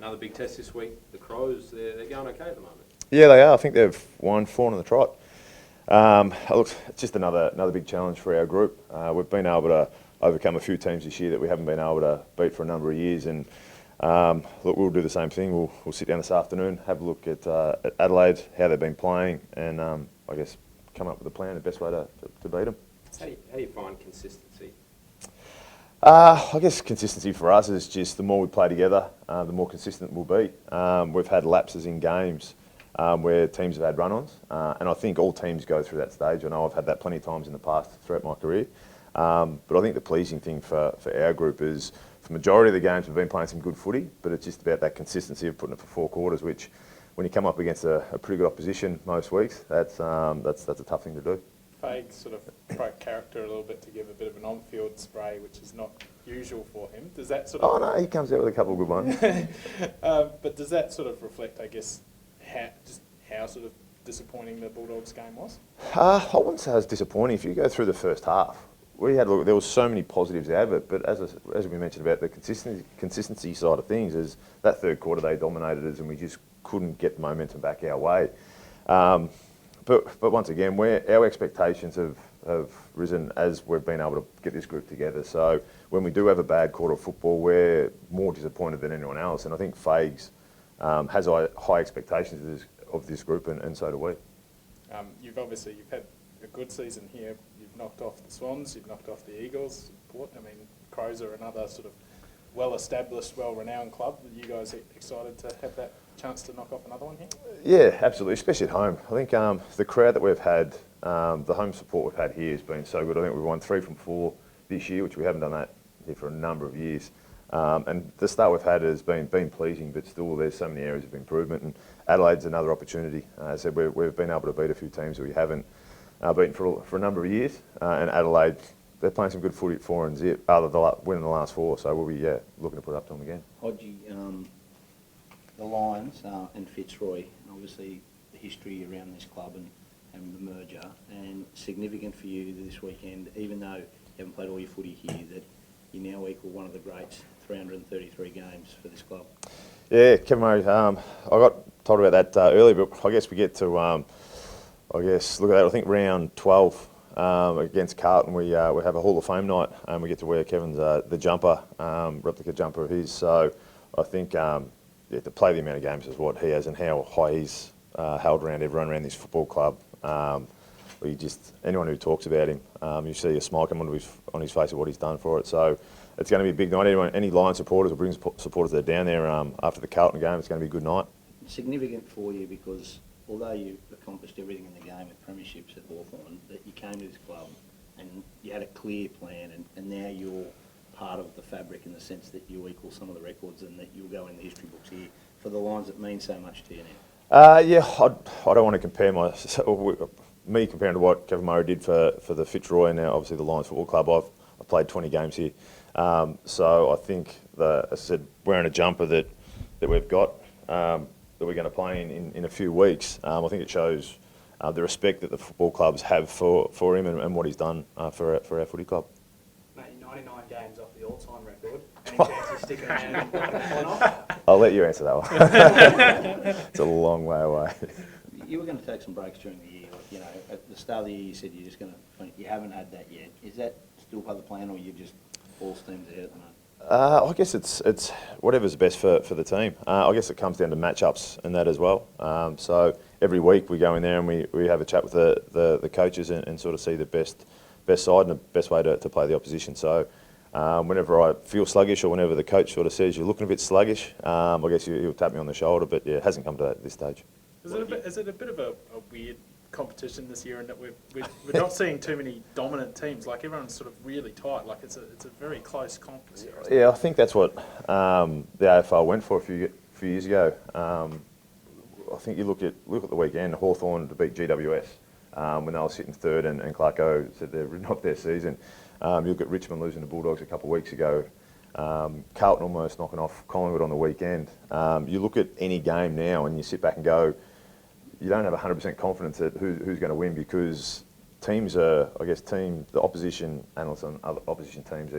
Another big test this week. The Crows, they're going okay at the moment. Yeah, they are. I think they've won 4 on the trot. Look, it's just another big challenge for our group. We've been able to overcome a few teams this year that we haven't been able to beat for a number of years, and look, we'll do the same thing. We'll sit down this afternoon, have a look at Adelaide, how they've been playing, and I guess come up with a plan, the best way to beat them. How do you find consistency? I guess consistency for us is just the more we play together, the more consistent we'll be. We've had lapses in games where teams have had run-ons, and I think all teams go through that stage. I know I've had that plenty of times in the past throughout my career, but I think the pleasing thing for our group is for the majority of the games we've been playing some good footy, but it's just about that consistency of putting it for 4 quarters, which when you come up against a pretty good opposition most weeks, that's a tough thing to do. Fague sort of broke character a little bit to give a bit of an on-field spray, which is not usual for him. Does that sort of... Oh no, he comes out with a couple of good ones. But does that sort of reflect, I guess, how sort of disappointing the Bulldogs game was? I wouldn't say it was disappointing. If you go through the first half, there was so many positives out of it, but as we mentioned about the consistency side of things, is that third quarter they dominated us and we just couldn't get the momentum back our way. But once again, our expectations have risen as we've been able to get this group together. So when we do have a bad quarter of football, we're more disappointed than anyone else. And I think Fagues has high expectations of this group, and so do we. You've had a good season here. You've knocked off the Swans, you've knocked off the Eagles. I mean, Crows are another sort of well-established, well-renowned club. Are you guys excited to have that chance to knock off another one here? Yeah, absolutely, especially at home. I think the crowd that we've had, the home support we've had here has been so good. I think we've won 3 from 4 this year, which we haven't done that here for a number of years. And the start we've had has been pleasing, but still there's so many areas of improvement. And Adelaide's another opportunity. As I said, we've been able to beat a few teams that we haven't beaten for a number of years. And Adelaide, they're playing some good footy at 4 and zip, winning the last 4, so we'll be looking to put it up to them again. Hodge, the Lions and Fitzroy, obviously the history around this club and the merger, and significant for you this weekend, even though you haven't played all your footy here, that you now equal one of the greats, 333 games for this club. Yeah, Kevin Murray, I got told about that earlier, but I guess we get to, look at that, I think round 12 against Carlton, we have a Hall of Fame night, and we get to wear Kevin's the jumper, replica jumper of his. So I think to play the amount of games is what he has and how high he's held around everyone around this football club. Anyone who talks about him, you see a smile come on his face of what he's done for it. So it's going to be a big night. Any Lions supporters or brings supporters that are down there after the Carlton game, it's going to be a good night. Significant for you because although you accomplished everything in the game at premierships at Hawthorn, that you came to this club and you had a clear plan, and now you're part of the fabric in the sense that you equal some of the records and that you'll go in the history books here for the Lions that mean so much to you now. Yeah, I don't want to compare me comparing to what Kevin Murray did for the Fitzroy and now obviously the Lions Football Club. I've played 20 games here, so I think as I said, wearing a jumper that we've got that we're going to play in a few weeks, I think it shows the respect that the football clubs have for him and what he's done for our footy club. Mate, 99 games off the all-time record. Any chance of sticking around or not? I'll let you answer that one. It's a long way away. You were going to take some breaks during the year. At the start of the year, you said you're just going to. You haven't had that yet. Is that still part of the plan, or you just all steams ahead at the moment? I guess it's whatever's best for the team. I guess it comes down to matchups and that as well. So every week we go in there and we have a chat with the coaches and sort of see the best side and the best way to play the opposition. So whenever I feel sluggish or whenever the coach sort of says you're looking a bit sluggish, I guess he'll tap me on the shoulder. But yeah, it hasn't come to that at this stage. Is it a bit of a weird competition this year in that we're not seeing too many dominant teams? Like everyone's sort of really tight. Like it's a very close comp this year. Yeah, I think that's what the AFL went for a few years ago. I think you look at the weekend, Hawthorn to beat GWS when they were sitting third, and Clarko said they've written off their season. You look at Richmond losing to Bulldogs a couple of weeks ago. Carlton almost knocking off Collingwood on the weekend. You look at any game now and you sit back and go, you don't have 100% confidence that who's going to win because teams are, I guess, the opposition analysts on other opposition teams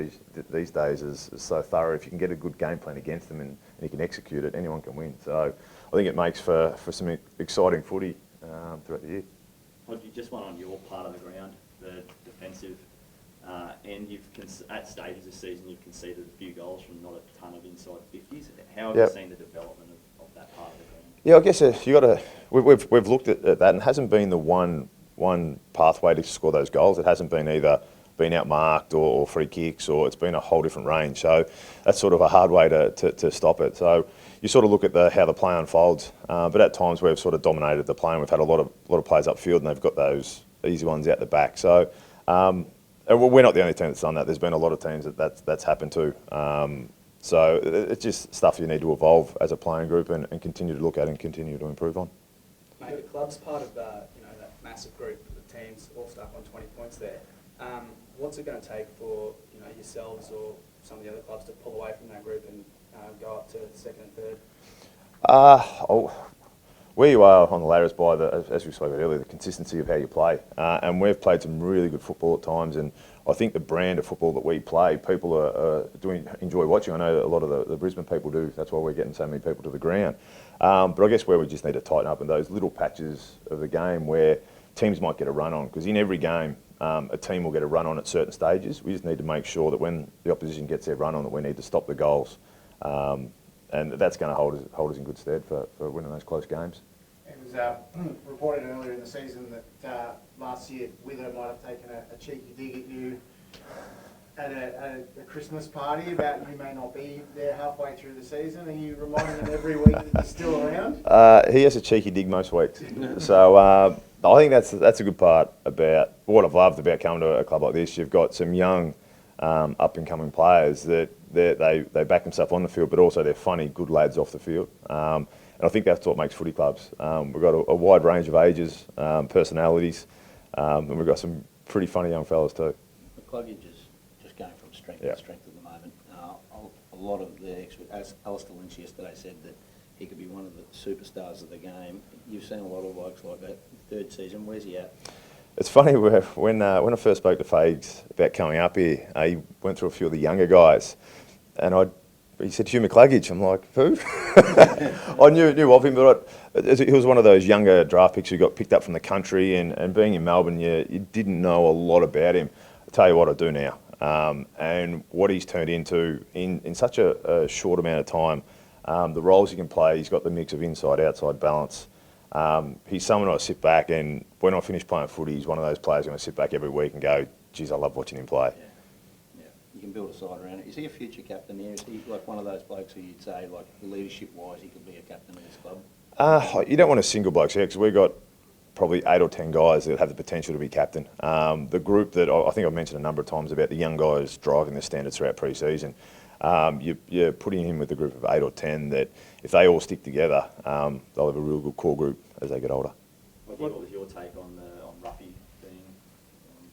these days is so thorough. If you can get a good game plan against them and you can execute it, anyone can win. So I think it makes for some exciting footy throughout the year. Hodge, just one on your part of the ground, the defensive end. At stages this season, you've conceded a few goals from not a ton of inside 50s. How have you seen the development of that part of the ground? Yeah, I guess you got to. We've looked at that, and it hasn't been the one pathway to score those goals. It hasn't been either been outmarked or free kicks, or it's been a whole different range. So that's sort of a hard way to stop it. So you sort of look at how the play unfolds. But at times we've sort of dominated the play, and we've had a lot of players upfield, and they've got those easy ones out the back. So and we're not the only team that's done that. There's been a lot of teams that's happened to. So it's just stuff you need to evolve as a playing group and continue to look at and continue to improve on. Mate, the club's part of that massive group of teams, all stuck on 20 points there. What's it going to take for yourselves or some of the other clubs to pull away from that group and go up to second and third? Where you are on the ladder is by as we spoke about earlier, the consistency of how you play. And we've played some really good football at times, and I think the brand of football that we play, people enjoy watching. I know a lot of the Brisbane people do. That's why we're getting so many people to the ground. But I guess where we just need to tighten up in those little patches of the game where teams might get a run on, because in every game, a team will get a run on at certain stages. We just need to make sure that when the opposition gets their run on, that we need to stop the goals. And that's going to hold us in good stead for winning those close games. It was reported earlier in the season that last year Wither might have taken a cheeky dig at you at a Christmas party about you may not be there halfway through the season. Are you reminding him every week that you're still around? He has a cheeky dig most weeks. So I think that's a good part about what I've loved about coming to a club like this. You've got some young up-and-coming players that they back themselves on the field, but also they're funny, good lads off the field. And I think that's what makes footy clubs. We've got a wide range of ages, personalities, and we've got some pretty funny young fellas too. The club is just going from strength to strength at the moment. A lot of as Alistair Lynch yesterday said, that he could be one of the superstars of the game. You've seen a lot of blokes like that. Third season, where's he at? It's funny, when I first spoke to Fags about coming up here, he went through a few of the younger guys, and he said Hugh McCluggage. I'm like, who? I knew of him, but he was one of those younger draft picks who got picked up from the country, and being in Melbourne, you didn't know a lot about him. I'll tell you what I do now. And what he's turned into in such a short amount of time, the roles he can play, he's got the mix of inside-outside balance. He's someone I sit back, and when I finish playing footy, he's one of those players I'm going to sit back every week and go, geez, I love watching him play. Yeah. You can build a side around it. Is he a future captain here? Is he like one of those blokes who you'd say, like leadership-wise, he could be a captain of this club? You don't want to single blokes here, because we've got probably 8 or 10 guys that have the potential to be captain. The group that I think I've mentioned a number of times about the young guys driving the standards throughout pre-season, you're putting him with a group of 8 or 10 that if they all stick together, they'll have a real good core group as they get older. What was your take on Ruffy being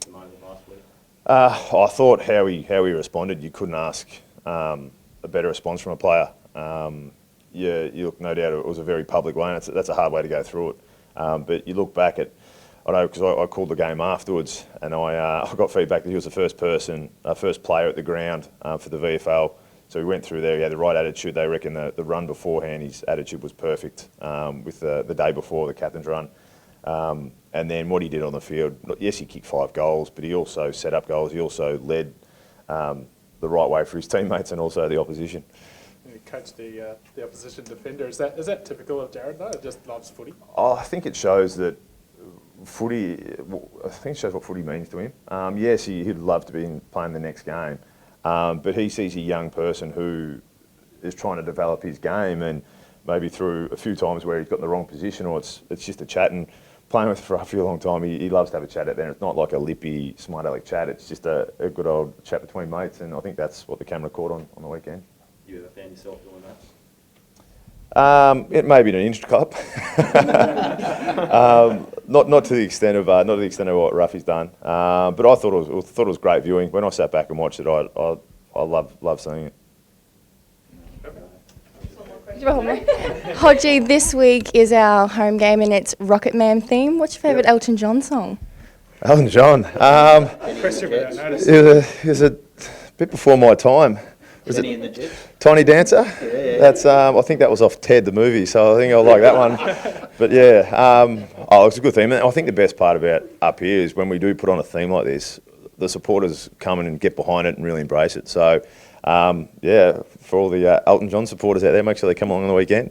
demoted last week? I thought how he responded, you couldn't ask a better response from a player. You look, no doubt it was a very public way, and that's a hard way to go through it. But you look back at, I know because I called the game afterwards, and I got feedback that he was the first player at the ground for the VFL. So he went through there, he had the right attitude. They reckon the run beforehand, his attitude was perfect with the day before, the captain's run. And then what he did on the field, yes, he kicked 5 goals, but he also set up goals. He also led the right way for his teammates and also the opposition. You coach the opposition defender. Is that typical of Jared though? It just loves footy? I think it shows that footy. I think it shows what footy means to him. Yes, he'd love to be playing the next game, but he sees a young person who is trying to develop his game, and maybe through a few times where he's got in the wrong position, or it's just a chat, and playing with for a few long time, he loves to have a chat out there. It's not like a lippy, smart aleck chat. It's just a good old chat between mates, and I think that's what the camera caught on the weekend. You ever found yourself doing that? It may be in an inch club, not to the extent of what Ruffy's done. But I thought it was great viewing. When I sat back and watched it, I love seeing it. Hodgie, this week is our home game and it's Rocket Man theme. What's your favourite Elton John song? Elton John. Question we don't notice. It was a bit before my time. Was Benny it and the Jets? Tiny Dancer? Yeah. That's I think that was off Ted the movie, so I think I like that one. But yeah, it's a good theme. And I think the best part about up here is when we do put on a theme like this, the supporters come in and get behind it and really embrace it. So yeah, for all the Elton John supporters out there, make sure they come along on the weekend.